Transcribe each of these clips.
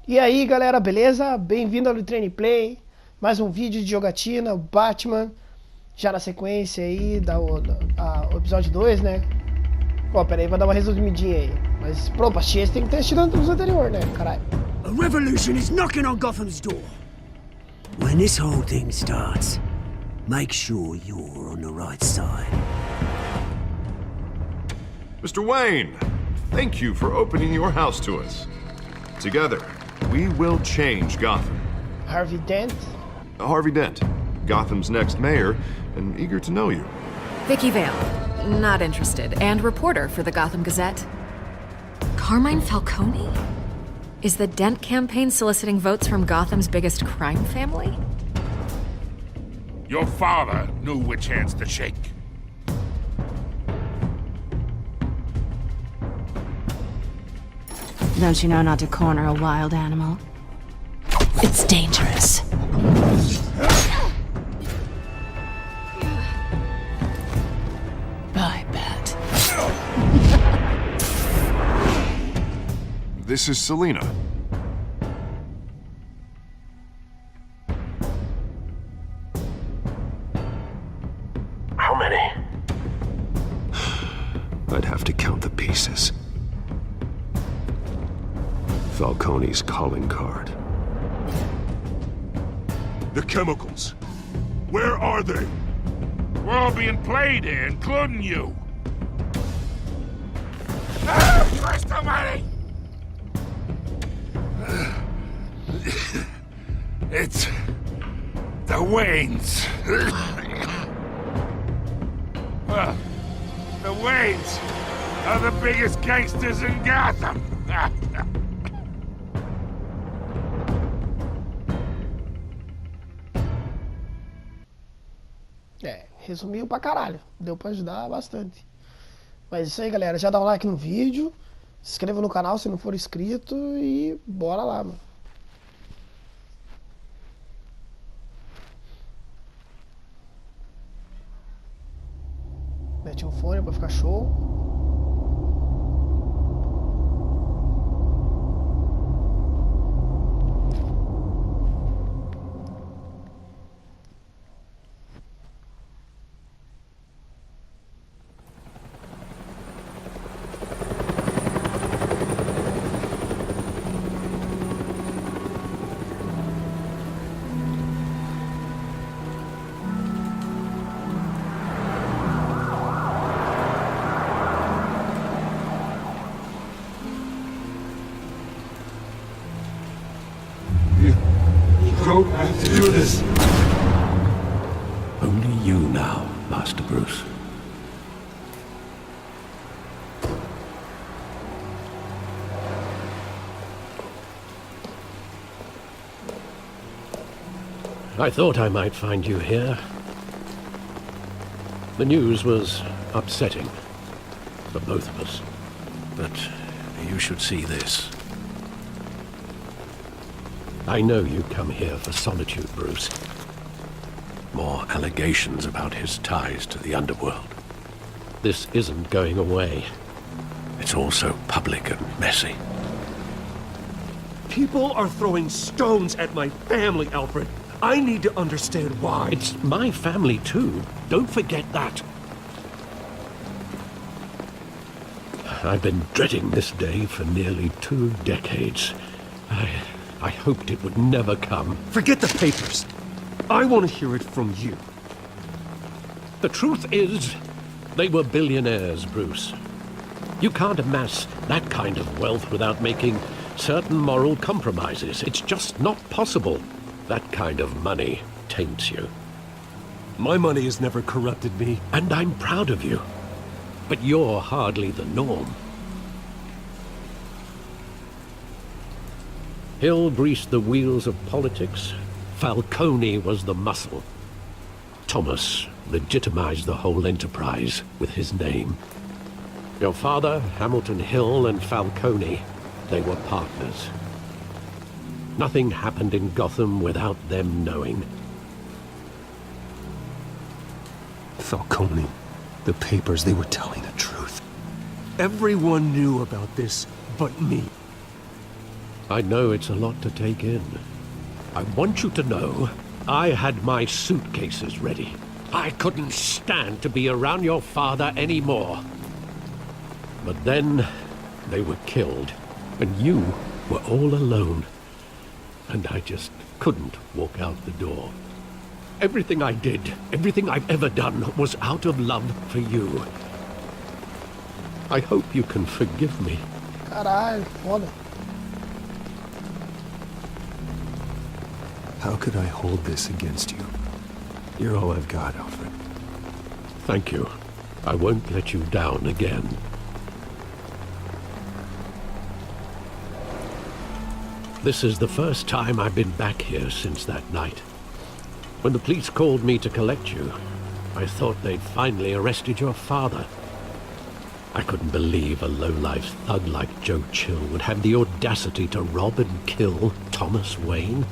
E aí galera, beleza? Bem-vindo ao Trane Play. Mais um vídeo de jogatina, o Batman. Já na sequência aí, o episódio 2, né? Ó, pera aí, vou dar uma resumidinha aí. Mas, pronto, pra assistir esse tem que ter assistido os anteriores, né? Caralho. A revolution is knocking on Gotham's door. When this whole thing starts, make sure you're on the right side. Mr. Wayne, thank you for opening your house to us. Together, we will change Gotham. Harvey Dent. Harvey Dent, Gotham's next mayor, and eager to know you. Vicky Vale, not interested, and reporter for the Gotham Gazette. Carmine Falcone? Is the Dent campaign soliciting votes from Gotham's biggest crime family? Your father knew which hands to shake. Don't you know not to corner a wild animal? It's dangerous. I bet. This is Selina. How many? I'd have to count the pieces. Falcone's calling card. The chemicals. Where are they? We're all being played here, including you. Ah, Christ almighty! It's the Waynes. Well, the Waynes are the biggest gangsters in Gotham. Resumiu pra caralho. Deu pra ajudar bastante. Mas é isso aí, galera. Já dá um like no vídeo. Se inscreva no canal se não for inscrito. E bora lá, mano. Mete um fone pra ficar show. You don't have to do this. Only you now, Master Bruce. I thought I might find you here. The news was upsetting for both of us. But you should see this. I know you come here for solitude, Bruce. More allegations about his ties to the underworld. This isn't going away. It's all so public and messy. People are throwing stones at my family, Alfred. I need to understand why. It's my family, too. Don't forget that. I've been dreading this day for nearly 2 decades. I hoped it would never come. Forget the papers. I want to hear it from you. The truth is, they were billionaires, Bruce. You can't amass that kind of wealth without making certain moral compromises. It's just not possible. That kind of money taints you. My money has never corrupted me. And I'm proud of you. But you're hardly the norm. Hill greased the wheels of politics. Falcone was the muscle. Thomas legitimized the whole enterprise with his name. Your father, Hamilton Hill, and Falcone, they were partners. Nothing happened in Gotham without them knowing. Falcone, the papers, they were telling the truth. Everyone knew about this but me. I know it's a lot to take in. I want you to know I had my suitcases ready. I couldn't stand to be around your father anymore. But then they were killed, and you were all alone. And I just couldn't walk out the door. Everything I did, everything I've ever done, was out of love for you. I hope you can forgive me. Caralho, foda. How could I hold this against you? You're all I've got, Alfred. Thank you. I won't let you down again. This is the first time I've been back here since that night. When the police called me to collect you, I thought they'd finally arrested your father. I couldn't believe a low-life thug like Joe Chill would have the audacity to rob and kill Thomas Wayne.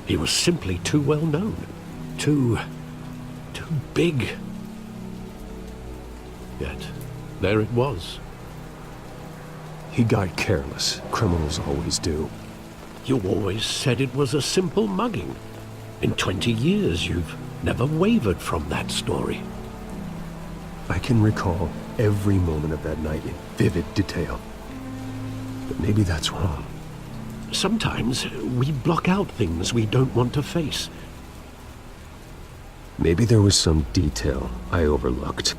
He was simply too well known. Too big. Yet, there it was. He got careless. Criminals always do. You always said it was a simple mugging. In 20 years, you've never wavered from that story. I can recall every moment of that night in vivid detail. But maybe that's wrong. Sometimes we block out things we don't want to face. Maybe there was some detail I overlooked.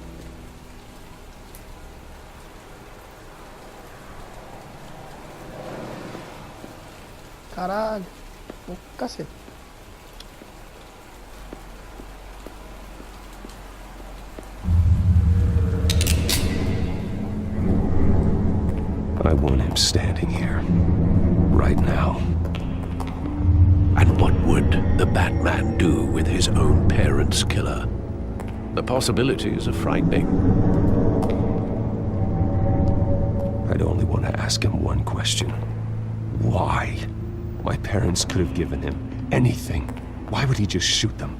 Caralho. Ô, cacete. I want him standing here. Right now. And what would the Batman do with his own parents' killer? The possibilities are frightening. I'd only want to ask him one question. Why? My parents could have given him anything. Why would he just shoot them?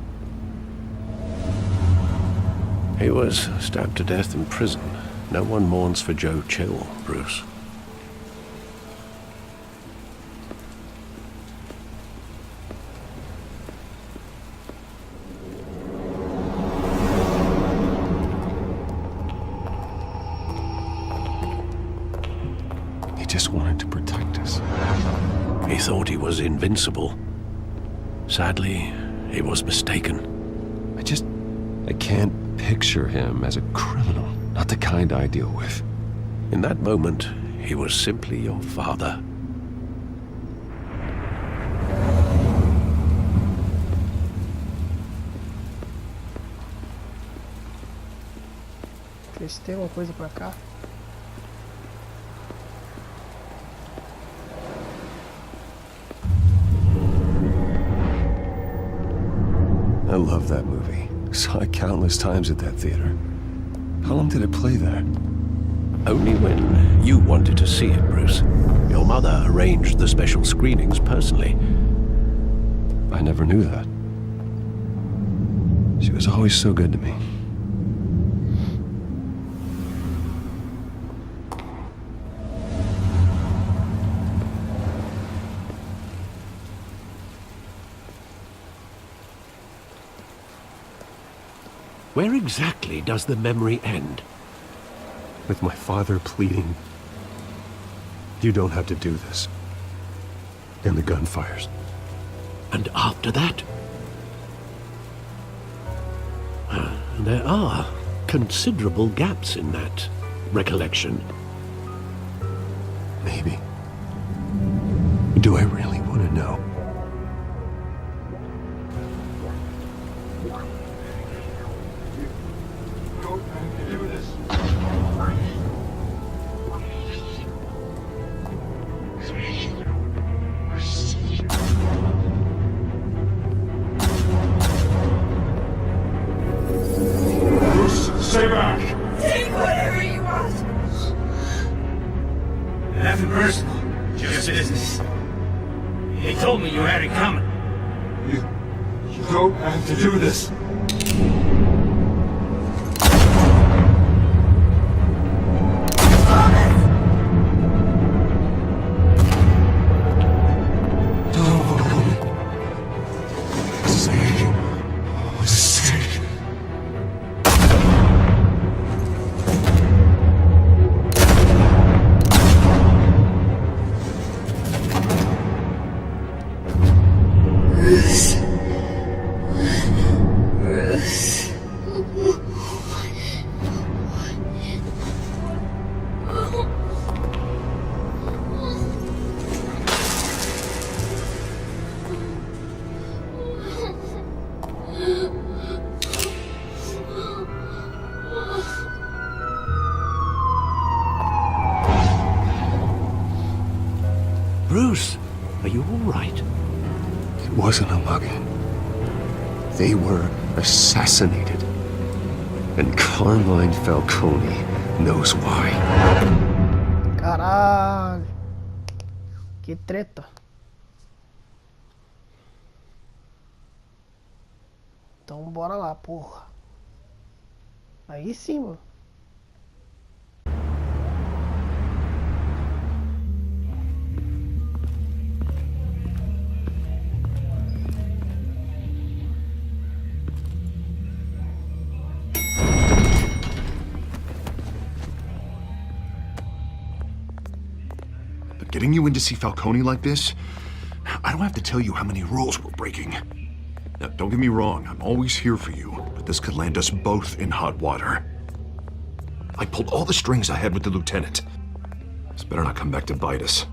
He was stabbed to death in prison. No one mourns for Joe Chill, Bruce. He just wanted to protect us. He thought he was invincible. Sadly, he was mistaken. I can't picture him as a criminal. Not the kind I deal with. In that moment, he was simply your father. Ver se tem alguma coisa pra cá. I love that movie. Saw it countless times at that theater. How long did it play there? Only when you wanted to see it, Bruce. Your mother arranged the special screenings personally. I never knew that. She was always so good to me. Where exactly does the memory end? With my father pleading, "You don't have to do this." And the gunfires. And after that? There are considerable gaps in that recollection. Maybe. Do I really want to know? Stay back! Take whatever you want! Nothing personal, just business. They told me you had it coming. You don't have to do this. Bruce, are you all right? It wasn't a mugging. They were assassinated. And Carmine Falcone knows why. Caralho. Que treta. Então bora lá, porra. Aí sim, mano. Getting you in to see Falcone like this? I don't have to tell you how many rules we're breaking. Now, don't get me wrong, I'm always here for you, but this could land us both in hot water. I pulled all the strings I had with the lieutenant. This better not come back to bite us.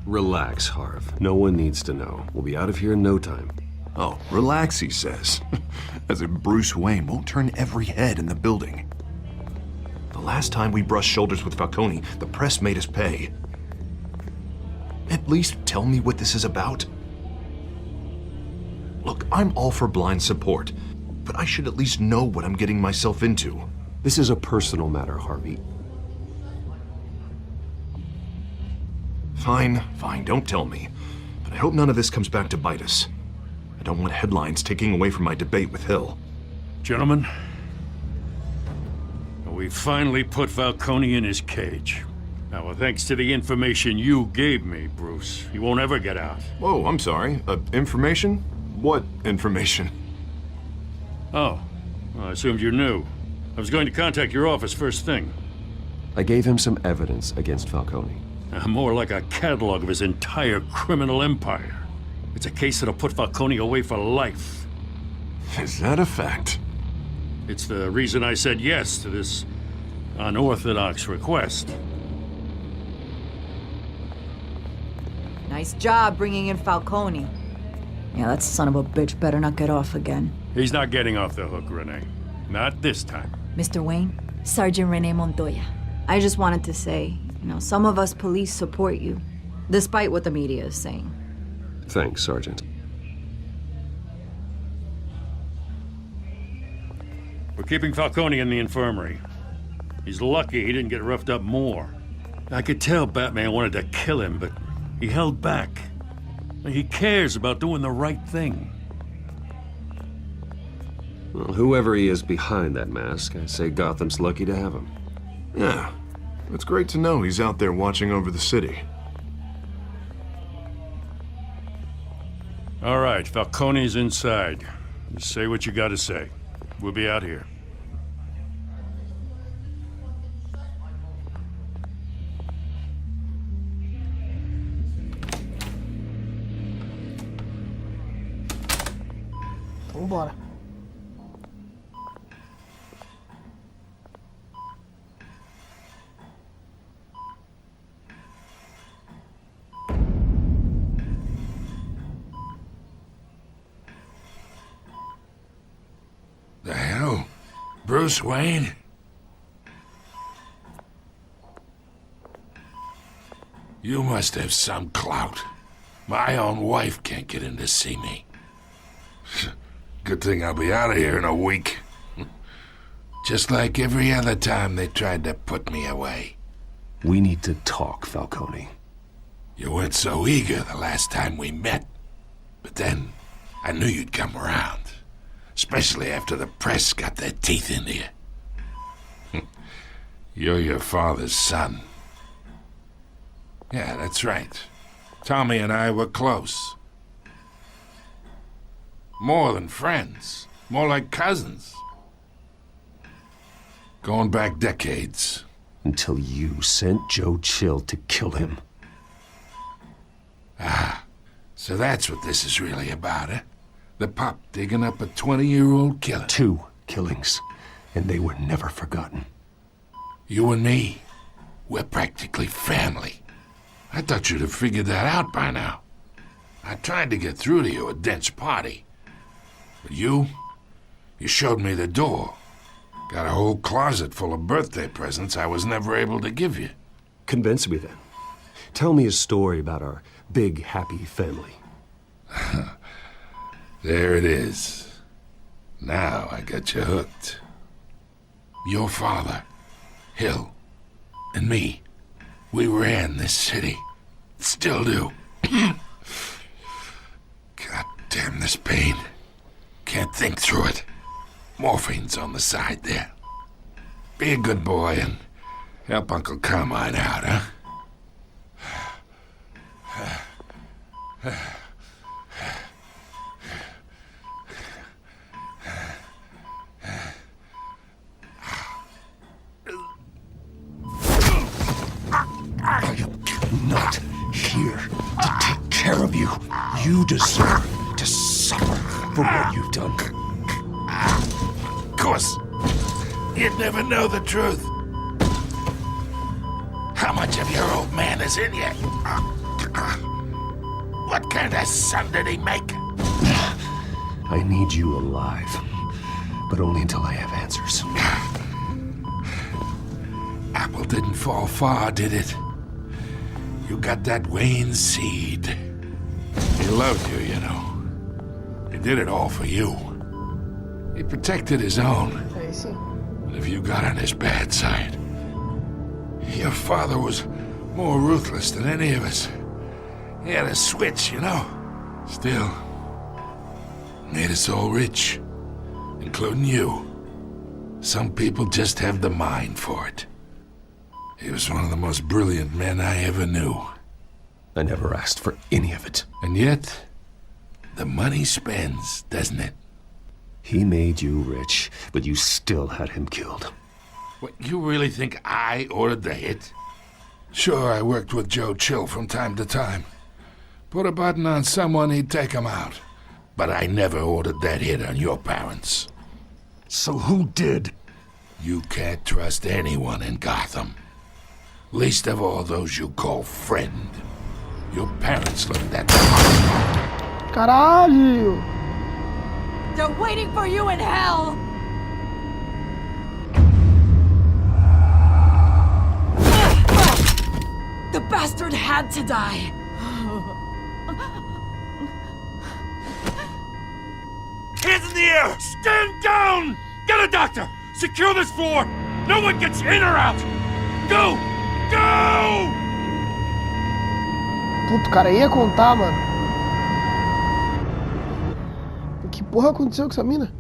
Relax, Harv. No one needs to know. We'll be out of here in no time. Oh, relax, he says. As if Bruce Wayne won't turn every head in the building. The last time we brushed shoulders with Falcone, the press made us pay. At least tell me what this is about. Look, I'm all for blind support, but I should at least know what I'm getting myself into. This is a personal matter, Harvey. Fine, don't tell me. But I hope none of this comes back to bite us. I don't want headlines taking away from my debate with Hill. Gentlemen, we finally put Falcone in his cage. Now, thanks to the information you gave me, Bruce, he won't ever get out. Whoa, I'm sorry. Information? What information? Oh, well, I assumed you knew. I was going to contact your office first thing. I gave him some evidence against Falcone. More like a catalog of his entire criminal empire. It's a case that'll put Falcone away for life. Is that a fact? It's the reason I said yes to this unorthodox request. Nice job bringing in Falcone. Yeah, that son of a bitch better not get off again. He's not getting off the hook, Renee. Not this time. Mr. Wayne, Sergeant Renee Montoya. I just wanted to say, some of us police support you, despite what the media is saying. Thanks, Sergeant. We're keeping Falcone in the infirmary. He's lucky he didn't get roughed up more. I could tell Batman wanted to kill him, but he held back. He cares about doing the right thing. Well, whoever he is behind that mask, I say Gotham's lucky to have him. Yeah, it's great to know he's out there watching over the city. All right, Falcone's inside. You say what you gotta say. We'll be out here. Vambora. The hell? Bruce Wayne? You must have some clout. My own wife can't get in to see me. Good thing I'll be out of here in a week. Just like every other time they tried to put me away. We need to talk, Falcone. You weren't so eager the last time we met. But then, I knew you'd come around. Especially after the press got their teeth into you. You're your father's son. Yeah, that's right. Tommy and I were close. More than friends. More like cousins. Going back decades. Until you sent Joe Chill to kill him. Ah, so that's what this is really about, eh? The pup digging up a 20-year-old killer. 2 killings, and they were never forgotten. You and me, we're practically family. I thought you'd have figured that out by now. I tried to get through to you at Dent's party. But you showed me the door. Got a whole closet full of birthday presents I was never able to give you. Convince me then. Tell me a story about our big, happy family. There it is. Now I got you hooked. Your father, Hill, and me, we ran this city. Still do. God damn this pain. Can't think through it. Morphine's on the side there. Be a good boy and help Uncle Carmine out, huh? I am not here to take care of you. You deserve to suffer for what you've done. Of course, you'd never know the truth. How much of your old man is in you? What kind of son did he make? I need you alive, but only until I have answers. Apple didn't fall far, did it? You got that Wayne seed. He loved you, you know. He did it all for you. He protected his own. But if you got on his bad side, your father was more ruthless than any of us. He had a switch, you know. Still, made us all rich, including you. Some people just have the mind for it. He was one of the most brilliant men I ever knew. I never asked for any of it. And yet, the money spends, doesn't it? He made you rich, but you still had him killed. What, you really think I ordered the hit? Sure, I worked with Joe Chill from time to time. Put a button on someone, he'd take him out. But I never ordered that hit on your parents. So who did? You can't trust anyone in Gotham. Least of all those you call friend. Your parents looked at them. Caralho! They're waiting for you in hell! The bastard had to die! Hands in the air! Stand down! Get a doctor! Secure this floor! No one gets in or out! Go! Go! Puto, o cara ia contar, mano. Que porra aconteceu com essa mina?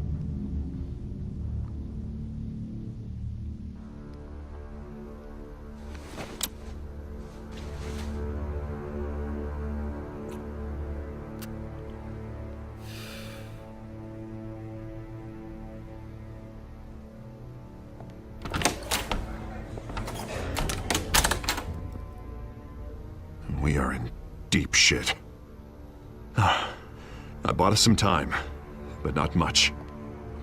We are in deep shit. I bought us some time, but not much.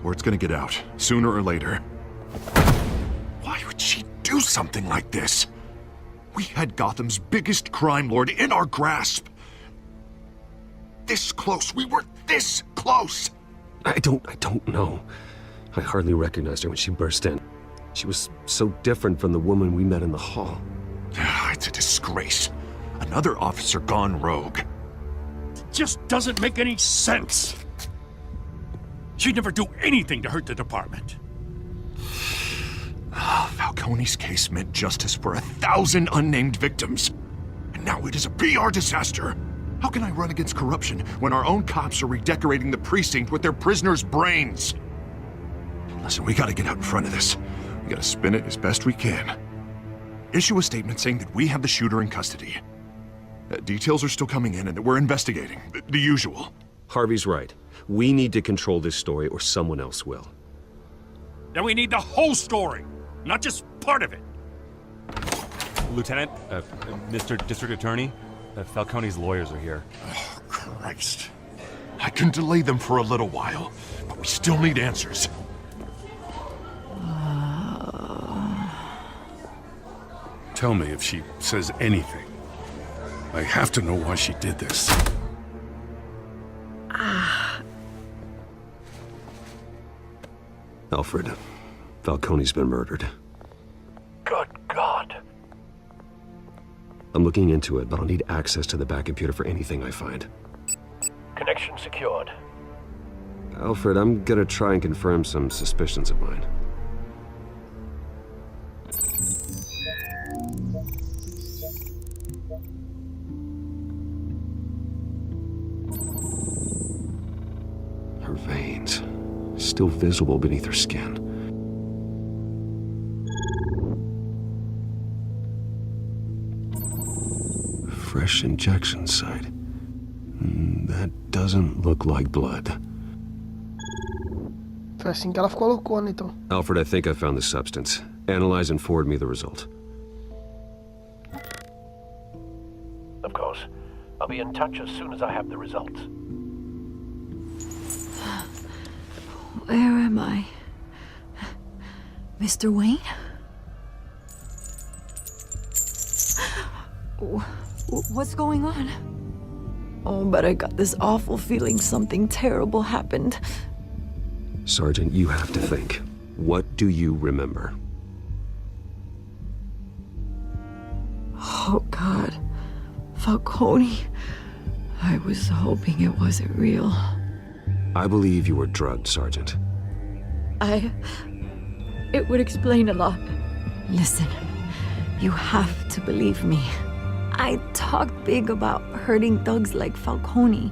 Word's gonna get out, sooner or later. Why would she do something like this? We had Gotham's biggest crime lord in our grasp. This close, we were this close! I don't know. I hardly recognized her when she burst in. She was so different from the woman we met in the hall. It's a disgrace. Another officer gone rogue. It just doesn't make any sense. She'd never do anything to hurt the department. Falcone's case meant justice for 1,000 unnamed victims. And now it is a PR disaster. How can I run against corruption when our own cops are redecorating the precinct with their prisoners' brains? Listen, we gotta get out in front of this. We gotta spin it as best we can. Issue a statement saying that we have the shooter in custody. Details are still coming in and that we're investigating. The usual. Harvey's right. We need to control this story or someone else will. Then we need the whole story, not just part of it. Lieutenant, Mr. District Attorney, Falcone's lawyers are here. Oh, Christ. I can delay them for a little while, but we still need answers. Tell me if she says anything. I have to know why she did this. Alfred, Falcone's been murdered. Good God. I'm looking into it, but I'll need access to the back computer for anything I find. Connection secured. Alfred, I'm gonna try and confirm some suspicions of mine. Her veins, still visible beneath her skin. Fresh injection site. That doesn't look like blood. Foi assim que ela ficou loucona, então. Alfred, I think I found the substance. Analyze and forward me the result. Of course. I'll be in touch as soon as I have the results. Where am I? Mr. Wayne? What's going on? Oh, but I got this awful feeling something terrible happened. Sergeant, you have to think. What do you remember? Oh, God. Falcone. I was hoping it wasn't real. I believe you were drugged, Sergeant. It would explain a lot. Listen, you have to believe me. I talked big about hurting thugs like Falcone,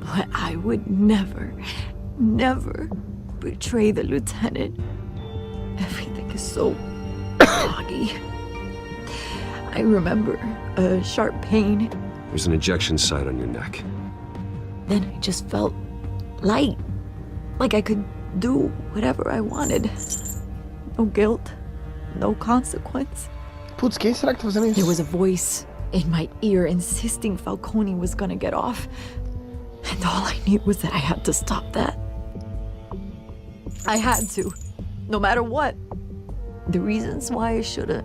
but I would never betray the lieutenant. Everything is so foggy. I remember a sharp pain. There's an injection site on your neck. Then I just felt light, like I could do whatever I wanted. No guilt, no consequence. Putz, quem será que tá fazendo isso? There was a voice in my ear insisting Falcone was gonna get off. And all I knew was that I had to stop that. I had to, no matter what. The reasons why I should've,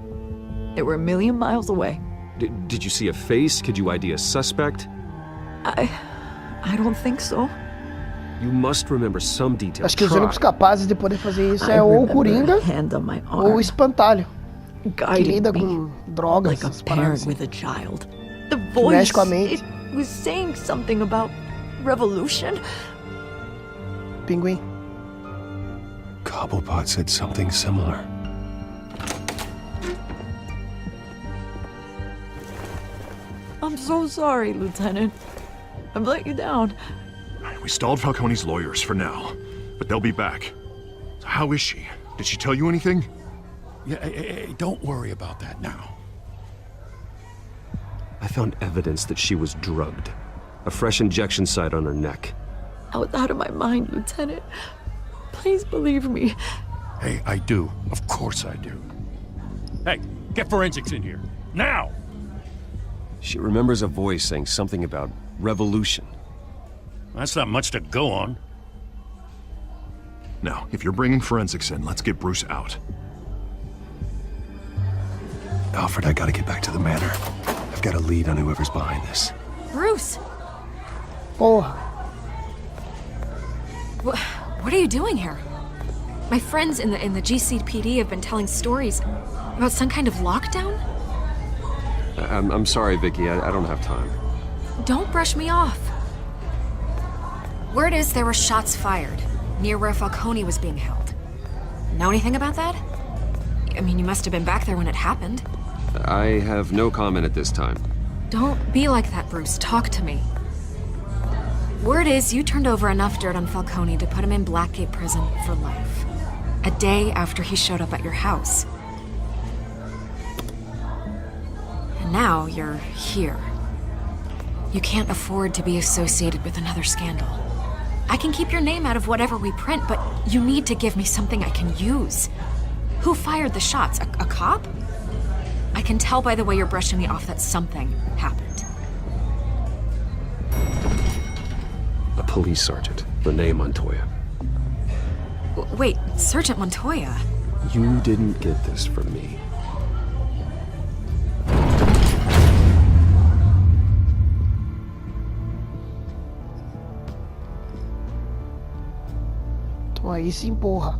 they were a million miles away. Did you see a face? Could you ID a suspect? I don't think so. You must remember some details. Acho que os únicos capazes de poder fazer isso é ou o Coringa ou o Espantalho. Que lida com drogas, like a parent with a child. The que voice, mexe com a mente. it was saying something about revolution. Pinguim. Cobblepot said something similar. I'm so sorry, Lieutenant. I've let you down. We stalled Falcone's lawyers for now, but they'll be back. So how is she? Did she tell you anything? Yeah, hey, don't worry about that now. I found evidence that she was drugged. A fresh injection site on her neck. I was out of my mind, Lieutenant. Please believe me. Hey, I do. Of course I do. Hey, get forensics in here. Now! She remembers a voice saying something about revolution. That's not much to go on. Now, if you're bringing forensics in, let's get Bruce out. Alfred, I gotta get back to the manor. I've got a lead on whoever's behind this. Bruce! Porra. What are you doing here? My friends in the GCPD have been telling stories about some kind of lockdown? I'm sorry, Vicky. I don't have time. Don't brush me off. Word is there were shots fired near where Falcone was being held. Know anything about that? I mean, you must have been back there when it happened. I have no comment at this time. Don't be like that, Bruce. Talk to me. Word is you turned over enough dirt on Falcone to put him in Blackgate Prison for life. A day after he showed up at your house. And now you're here. You can't afford to be associated with another scandal. I can keep your name out of whatever we print, but you need to give me something I can use. Who fired the shots? A cop? I can tell by the way you're brushing me off that something happened. A police sergeant, Rene Montoya. Wait, Sergeant Montoya? You didn't get this from me. Então aí sim, porra.